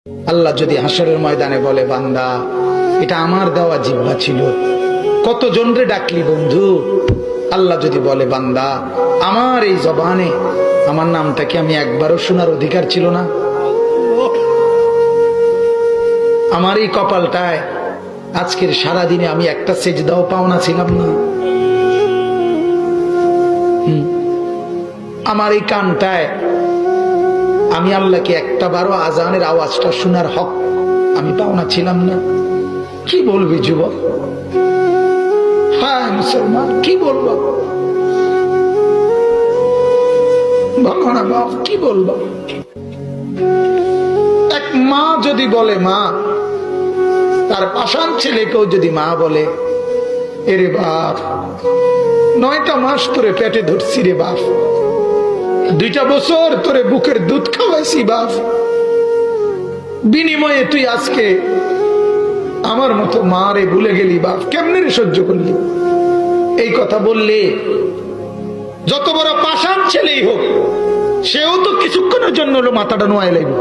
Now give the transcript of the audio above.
আল্লাহ যদি হাসরের ময়দানে বলে, বান্দা এটা আমার দেওয়া জিহ্বা ছিল, কত জনরে ডাকলি বন্ধু। আল্লাহ যদি বলে, বান্দা আমার এই জবানে আমার নামটা কি আমি একবারও শোনার অধিকার ছিল না? আমার এই কপালটায় আজকের সারাদিনে আমি একটা সেজদাও পাওনা ছিলাম না? আমার এই কানটায় আমি আল্লাহকে একটা বারো আজানের আওয়াজটা শোনার হক আমি পাওনা ছিলাম না? কি বলবি যুবক? হ্যাঁ মুসলমান, কি বলবো? বলো না বাপ, কি বলবো? এক মা যদি বলে, মা তার পাষাণ ছেলেকেও যদি মা বলে, এরে বাপ 9টা মাস তোরে পেটে ধরছি রে বাপ, 2টা বছর তোরে বুকের দুধ খাওয়াইছি বাপ, বিনিময়ে তুই আজকে আমার মতো মা রে ভুলে গেলি বাপ, কেমনে রে সহ্য করলি? এই কথা বললে যত বড় পাষাণ ছেলেই হোক, সেও তো কিছুক্ষণের জন্য হলো মাথাটা নোয়াই লাগবে।